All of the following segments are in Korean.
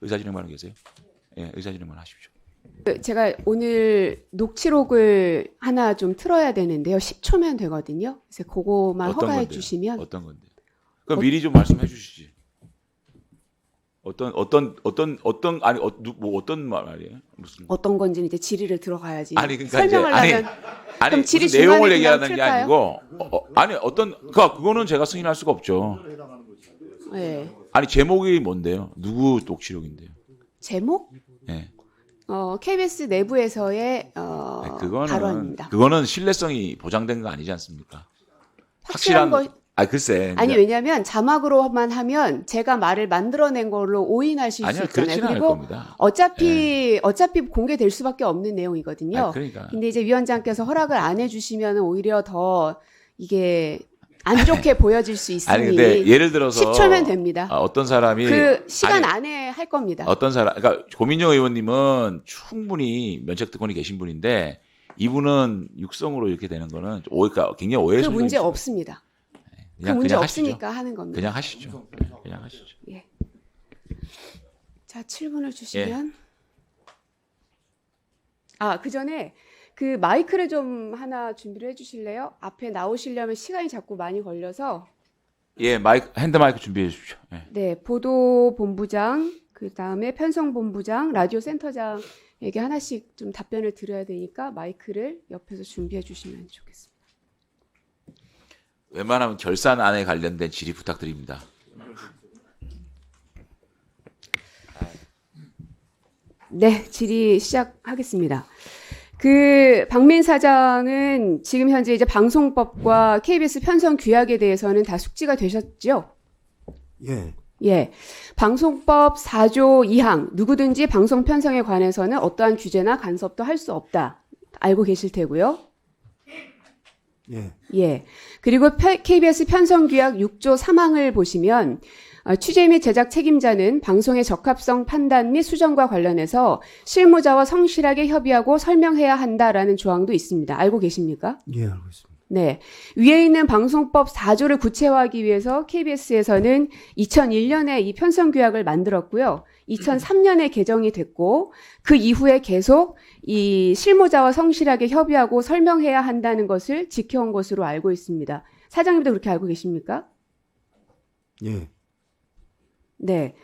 의사진행만 계세요? 예, 의사진행만 하십시오. 제가 오늘 녹취록을 하나 좀 틀어야 되는데요. 10초면 되거든요. 그래서 그거만 어떤 허가해 건데요? 주시면. 어떤 건데요? 그럼 미리 좀 말씀해 주시지. 아니 뭐 어떤 말이에요? 무슨 어떤 건지는 이제 질의를 들어가야지. 아니 그러니까 설명을 이제 하면 아니 그럼 질의 무슨 내용을 중간에 얘기하는 게 그냥 틀까요? 아니고 아니 그거는 제가 승인할 수가 없죠. 네. 아니 제목이 뭔데요? 누구 녹취록인데요? 제목? 예. KBS 내부에서의 발언입니다. 그거는 신뢰성이 보장된 거 아니지 않습니까? 확실한 거. 글쎄. 아니 왜냐하면 자막으로만 하면 제가 말을 만들어낸 걸로 오인하실 수 아니요, 있잖아요. 그렇지는 않을 그리고 겁니다. 어차피 공개될 수밖에 없는 내용이거든요. 아니, 그러니까. 근데 이제 위원장께서 허락을 안 해주시면 오히려 더 이게 안 좋게 보여질 수 있으니 아니 근데 예를 들어서 10초면 됩니다. 어떤 사람이 그 시간 아니, 안에 할 겁니다. 어떤 사람, 그러니까 고민정 의원님은 충분히 면책특권이 계신 분인데 이분은 육성으로 이렇게 되는 거는 그러니까 굉장히 오해. 그 문제 없습니다. 그 문제 없으니까 하는 겁니다. 그냥 하시죠. 그냥 하시죠. 예. 자, 7분을 주시면. 그 전에 그 마이크를 좀 하나 준비를 해주실래요? 앞에 나오시려면 시간이 자꾸 많이 걸려서. 예, 핸드 마이크 준비해 주십시오. 예. 네, 보도본부장, 그 다음에 편성본부장, 라디오 센터장에게 하나씩 좀 답변을 드려야 되니까 마이크를 옆에서 준비해 주시면 좋겠습니다. 웬만하면 결산안에 관련된 질의 부탁드립니다. 네, 질의 시작하겠습니다. 박민 사장은 지금 현재 이제 방송법과 KBS 편성 규약에 대해서는 다 숙지가 되셨죠? 예. 예. 방송법 4조 2항, 누구든지 방송 편성에 관해서는 어떠한 규제나 간섭도 할 수 없다. 알고 계실 테고요. 예. 예. 그리고 KBS 편성규약 6조 3항을 보시면 취재 및 제작 책임자는 방송의 적합성 판단 및 수정과 관련해서 실무자와 성실하게 협의하고 설명해야 한다라는 조항도 있습니다. 알고 계십니까? 예, 알고 있습니다. 네. 위에 있는 방송법 4조를 구체화하기 위해서 KBS에서는 2001년에 이 편성규약을 만들었고요. 2003년에 개정이 됐고 그 이후에 계속 이 실무자와 성실하게 협의하고 설명해야 한다는 것을 지켜온 것으로 알고 있습니다. 사장님도 그렇게 알고 계십니까? 예. 네.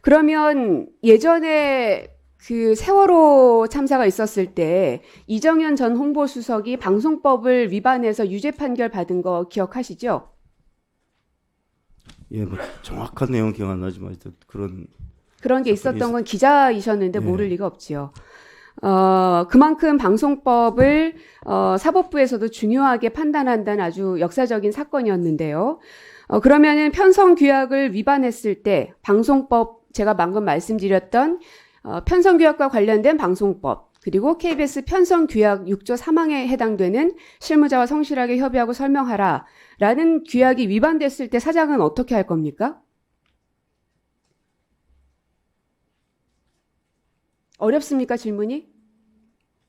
그러면 예전에 그 세월호 참사가 있었을 때 이정현 전 홍보수석이 방송법을 위반해서 유죄 판결 받은 거 기억하시죠? 예, 뭐 정확한 내용 기억 안 나지만 그런 게 있었던 건 기자이셨는데 네. 모를 리가 없지요. 그만큼 방송법을 사법부에서도 중요하게 판단한다는 아주 역사적인 사건이었는데요. 그러면은 편성 규약을 위반했을 때 방송법 제가 방금 말씀드렸던 편성 규약과 관련된 방송법 그리고 KBS 편성 규약 6조 3항에 해당되는 실무자와 성실하게 협의하고 설명하라 라는 규약이 위반됐을 때 사장은 어떻게 할 겁니까? 어렵습니까, 질문이?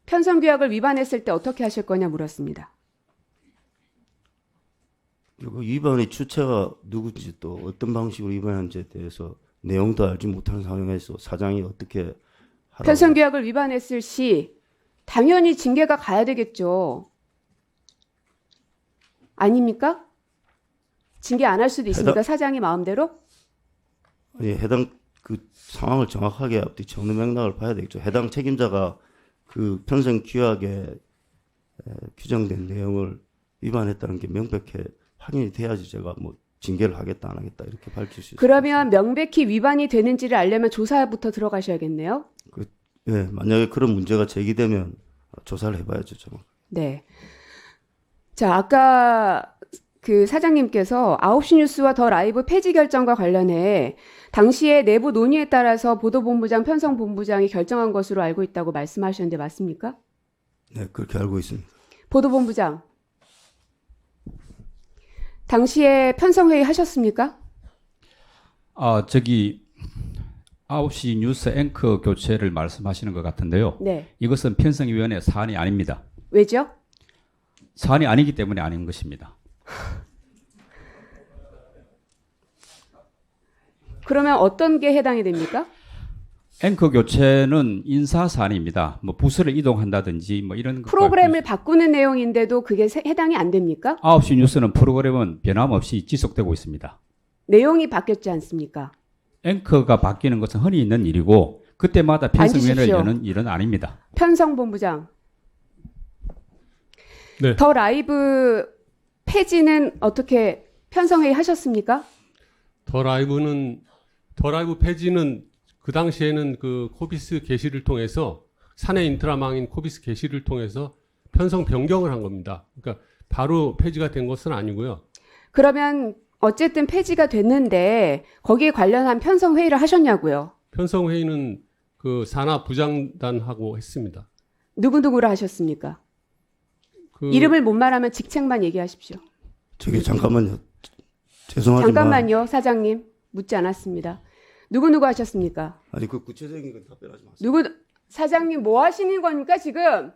편성 규약을 위반했을 때 어떻게 하실 거냐 물었습니다. 그 위반의 주체가 누구인지 또 어떤 방식으로 위반한지에 대해서 내용도 알지 못하는 상황에서 사장이 어떻게 하라고. 편성 규약을 위반했을 시 당연히 징계가 가야 되겠죠. 아닙니까? 징계 안 할 수도 있습니까? 사장이 마음대로? 예, 해당 그 상황을 정확하게 앞뒤 전후 맥락을 봐야 되겠죠. 해당 책임자가 그 편성 규약에 규정된 내용을 위반했다는 게 명백히 확인이 돼야지 제가 뭐 징계를 하겠다 안 하겠다 이렇게 밝힐 수 있어요. 그러면 명백히 위반이 되는지를 알려면 조사부터 들어가셔야겠네요. 예, 만약에 그런 문제가 제기되면 조사를 해봐야죠, 정확. 네. 자, 아까 그 사장님께서 9시 뉴스와 더 라이브 폐지 결정과 관련해 당시에 내부 논의에 따라서 보도본부장, 편성본부장이 결정한 것으로 알고 있다고 말씀하셨는데 맞습니까? 네, 그렇게 알고 있습니다. 보도본부장, 당시에 편성회의 하셨습니까? 9시 뉴스 앵커 교체를 말씀하시는 것 같은데요. 네. 이것은 편성위원회 사안이 아닙니다. 왜죠? 사안이 아니기 때문에 아닌 것입니다. 그러면 어떤 게 해당이 됩니까? 앵커 교체는 인사 사안입니다. 뭐 부서를 이동한다든지 뭐 이런 것과 프로그램을 바꾸는 내용인데도 그게 해당이 안 됩니까? 9시 뉴스는 프로그램은 변함없이 지속되고 있습니다. 내용이 바뀌었지 않습니까? 앵커가 바뀌는 것은 흔히 있는 일이고 그때마다 편성위원회를 앉으십시오. 여는 일은 아닙니다. 편성본부장. 네. 더 라이브 폐지는 어떻게 편성회의 하셨습니까? 더 라이브 폐지는 그 당시에는 그 코비스 게시를 통해서 사내 인트라망인 코비스 게시를 통해서 편성 변경을 한 겁니다. 그러니까 바로 폐지가 된 것은 아니고요. 그러면 어쨌든 폐지가 됐는데 거기에 관련한 편성회의를 하셨냐고요? 편성 회의는 그 산하 부장단하고 했습니다. 누구누구를 하셨습니까? 그 이름을 못 말하면 직책만 얘기하십시오. 저기 잠깐만요. 죄송하지만 잠깐만요, 사장님. 묻지 않았습니다. 누구누구 하셨습니까? 아니 그 구체적인 건 답변하지 마세요. 누구 사장님 뭐 하시는 겁니까 지금?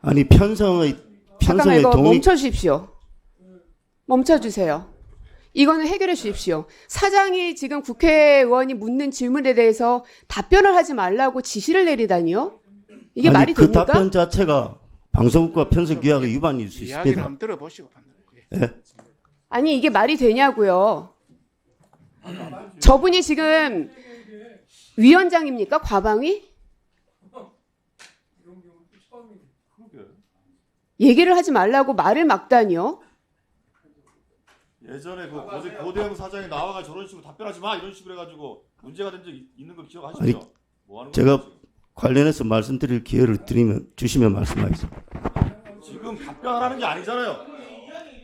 아니 편성의 잠깐만 이거 독립 멈춰 주십시오. 멈춰 주세요. 이거는 해결해 주십시오. 사장이 지금 국회의원이 묻는 질문에 대해서 답변을 하지 말라고 지시를 내리다니요? 이게 아니, 말이 그 됩니까? 답변 자체가 방송국과 편성 규약의 위반일 수 이야기를 있습니다. 한번 들어보시고 판단해. 아니 이게 말이 되냐고요. 저분이 지금 위원장입니까? 과방위? 얘기를 하지 말라고 말을 막다니요? 예전에 그 고대영 사장이 나와가 저런 식으로 답변하지 마 이런 식으로 해가지고 문제가 된 적 있는 거 기억하시죠? 아니, 뭐 하는 제가 거예요, 관련해서 말씀드릴 기회를 주시면 말씀하겠습니다. 지금 답변하라는 게 아니잖아요.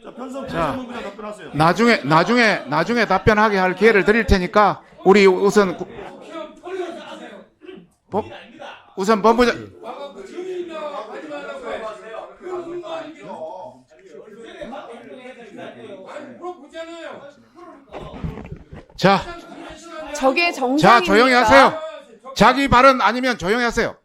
자, 편성은 그냥 답변하세요. 나중에 답변하게 할 기회를 드릴 테니까 우리 우선 우선 본부장 자, 저게 자 정상입니까? 조용히 하세요. 자기 발언 아니면 조용히 하세요.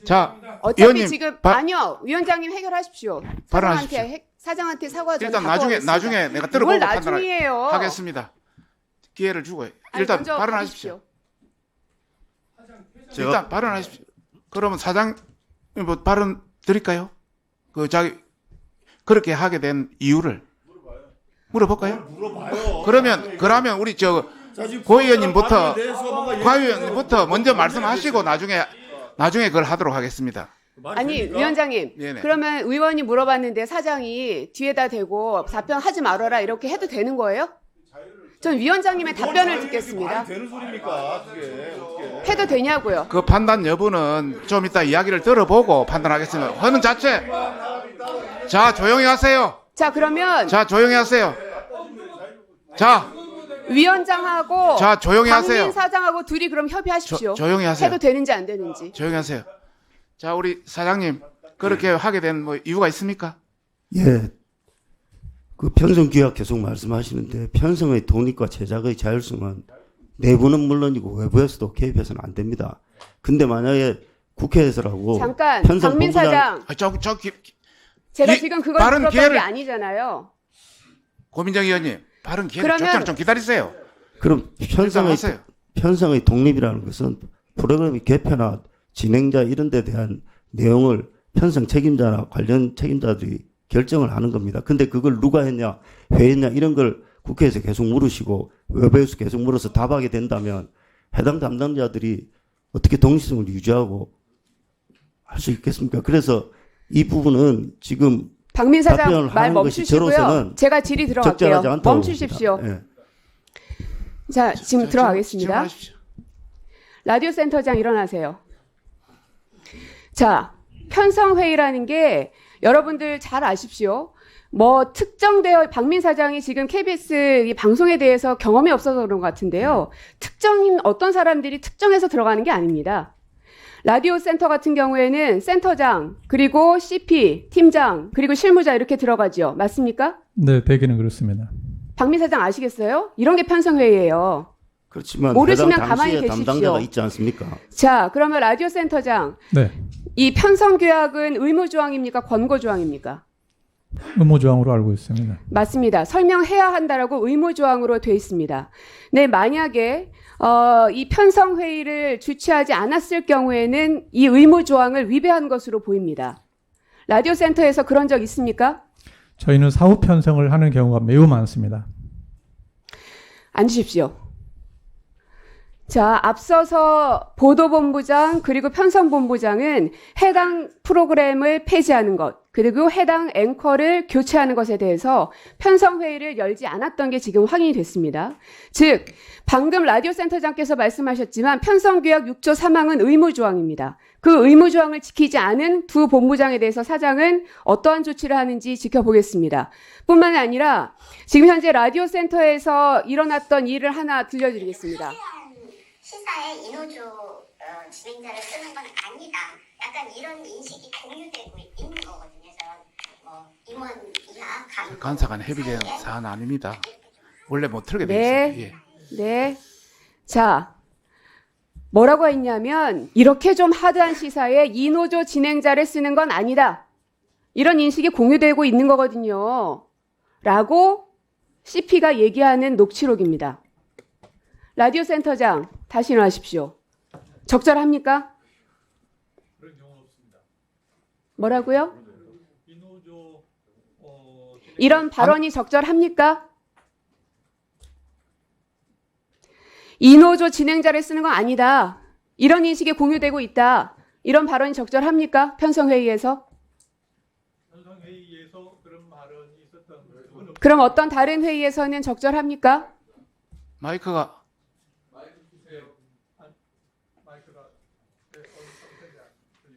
자, 어차피 의원님, 지금 바- 아니요 위원장님 해결하십시오. 발언하십시오. 사장한테 사과 좀 일단 받고 나중에 내가 뭘 들어보고 나중이에요? 판단하겠습니다. 기회를 주고 아니, 일단 먼저 발언하십시오. 제가 일단 발언하십시오. 그러면 사장 뭐 발언 드릴까요? 그 자기 그렇게 하게 된 이유를 물어볼까요? 그러면 우리 저 고 의원님부터 먼저 말씀하시고 나중에 그걸 하도록 하겠습니다. 아니 위원장님 네네. 그러면 의원이 물어봤는데 사장이 뒤에다 대고 답변하지 말아라 이렇게 해도 되는 거예요? 전 위원장님의 답변을 듣겠습니다. 되는 소리입니까? 그게 어떻게? 해도 되냐고요? 그 판단 여부는 좀 이따 이야기를 들어보고 판단하겠습니다. 하는 자체. 자, 조용히 하세요. 자 그러면 자, 조용히 하세요. 자, 위원장하고 자, 조용히 하세요. 박민 사장하고 둘이 그럼 협의하십시오. 조용히 하세요. 해도 되는지 안 되는지. 조용히 하세요. 자, 우리 사장님 그렇게 하게 된 뭐 이유가 있습니까? 예. 그 편성 규약 계속 말씀하시는데 편성의 독립과 제작의 자율성은 내부는 물론이고 외부에서도 개입해서는 안 됩니다. 근데 만약에 국회에서라고 잠깐 편성 박민 본부장- 사장 제가 이- 지금 그걸 발언 들었던 기회를- 게 아니잖아요. 고민정 의원님 발언 기회를 그러면- 줬잖아요. 좀 기다리세요. 그럼 하세요. 편성의 독립이라는 것은 프로그램의 개편화 진행자 이런 데 대한 내용을 편성 책임자나 관련 책임자들이 결정을 하는 겁니다. 근데 그걸 누가 했냐, 왜 했냐 이런 걸 국회에서 계속 물으시고 외부에서 계속 물어서 답하게 된다면 해당 담당자들이 어떻게 동시성을 유지하고 할 수 있겠습니까? 그래서 이 부분은 지금 박민 사장 답변을 말 하는 것이 멈추시고요. 저로서는 제가 질의 적절하지 들어갈게요. 않다고 멈추십시오. 봅니다. 예. 자 지금 들어가겠습니다. 질문하십시오. 라디오 센터장 일어나세요. 자, 편성회의라는 게 여러분들 잘 아십시오. 뭐 특정되어 박민 사장이 지금 KBS 이 방송에 대해서 경험이 없어서 그런 것 같은데요. 특정인 어떤 사람들이 특정해서 들어가는 게 아닙니다. 라디오 센터 같은 경우에는 센터장, 그리고 CP, 팀장, 그리고 실무자 이렇게 들어가죠. 맞습니까? 네, 배기는 그렇습니다. 박민 사장 아시겠어요? 이런 게 편성회의예요. 그렇지만 모르시면 해당 가만히 당시에 계십시오. 담당자가 있지 않습니까? 자, 그러면 라디오 센터장, 네, 이 편성규약은 의무조항입니까? 권고조항입니까? 의무조항으로 알고 있습니다. 맞습니다. 설명해야 한다라고 의무조항으로 돼 있습니다. 네, 만약에 이 편성회의를 주최하지 않았을 경우에는 이 의무조항을 위배한 것으로 보입니다. 라디오센터에서 그런 적 있습니까? 저희는 사후 편성을 하는 경우가 매우 많습니다. 앉으십시오. 자, 앞서서 보도본부장 그리고 편성본부장은 해당 프로그램을 폐지하는 것, 그리고 해당 앵커를 교체하는 것에 대해서 편성회의를 열지 않았던 게 지금 확인이 됐습니다. 즉, 방금 라디오센터장께서 말씀하셨지만 편성규약 6조 3항은 의무조항입니다. 그 의무조항을 지키지 않은 두 본부장에 대해서 사장은 어떠한 조치를 하는지 지켜보겠습니다. 뿐만 아니라 지금 현재 라디오센터에서 일어났던 일을 하나 들려드리겠습니다. 시사에 인호조 진행자를 쓰는 건 아니다. 약간 이런 인식이 공유되고 있는 거거든요. 저는 임원 이하 간사간 협의된 사안 아닙니다. 원래 못 틀게 돼 네. 있어요. 예. 네. 자, 뭐라고 했냐면 이렇게 좀 하드한 시사에 인호조 진행자를 쓰는 건 아니다. 이런 인식이 공유되고 있는 거거든요. 라고 CP가 얘기하는 녹취록입니다. 라디오 센터장 다시 일어나십시오. 적절합니까? 뭐라고요? 이런 발언이 적절합니까? 인호조 진행자를 쓰는 건 아니다. 이런 인식이 공유되고 있다. 이런 발언이 적절합니까? 편성회의에서? 그럼 어떤 다른 회의에서는 적절합니까? 마이크가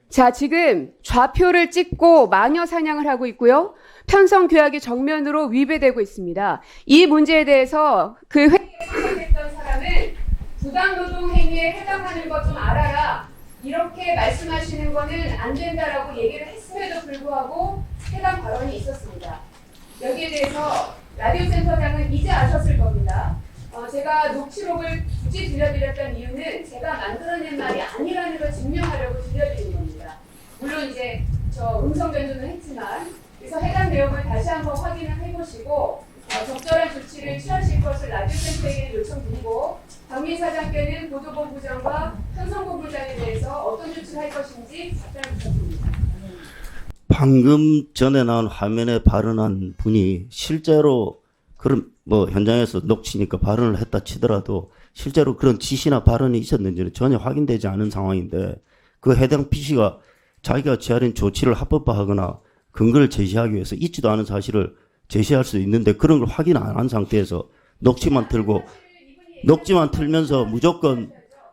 자, 지금 좌표를 찍고 마녀 사냥을 하고 있고요. 편성 규약이 정면으로 위배되고 있습니다. 이 문제에 대해서 그 회의에 참석했던 사람은 부당노동 행위에 해당하는 것 좀 알아라. 이렇게 말씀하시는 거는 안 된다라고 얘기를 했음에도 불구하고 해당 발언이 있었습니다. 여기에 대해서 라디오센터장은 이제 아셨을 겁니다. 제가 녹취록을 굳이 들려드렸던 이유는 제가 만들어낸 말이 아니라는 걸 증명하려고 들려드린 겁니다. 물론 이제 저 음성 변조는 했지만 그래서 해당 내용을 다시 한번 확인을 해보시고 적절한 조치를 취하실 것을 라디오센터에게 요청드리고 박민 사장께는 보도본부장과 편성본부장에 대해서 어떤 조치를 할 것인지 답변을 부탁드립니다. 방금 전에 나온 화면에 발언한 분이 실제로 그런 뭐 현장에서 녹취니까 발언을 했다 치더라도 실제로 그런 지시나 발언이 있었는지는 전혀 확인되지 않은 상황인데 그 해당 PC가 자기가 취하는 조치를 합법화하거나 근거를 제시하기 위해서 있지도 않은 사실을 제시할 수 있는데 그런 걸 확인 안 한 상태에서 녹취만 틀면서 무조건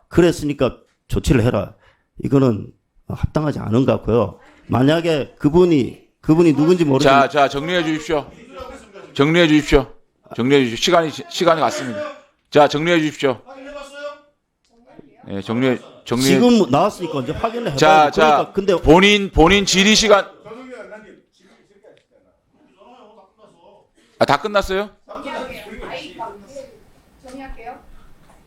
그랬으니까 조치를 해라. 이거는 합당하지 않은 것 같고요. 만약에 그분이 누군지 모르겠는데 자, 정리해 주십시오. 시간이 갔습니다. 자, 정리해 주십시오. 예, 정리해. 지금 나왔으니까 이제 확인을 해봐야죠. 자, 그러니까 근데 본인 질의 시간. 다 끝났어요? 정리할게요.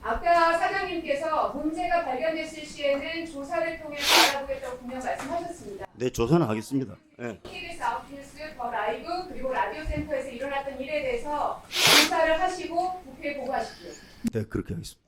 아까 사장님께서 문제가 발견됐을 시에는 조사를 통해서 알아보겠다고 분명 말씀하셨습니다. 네, 조사는 하겠습니다. 네. KBS 아웃뉴스, 더 라이브 그리고 라디오센터에서 일어났던 일에 대해서 조사를 하시고 국회에 보고하십시오. 네, 그렇게 하겠습니다.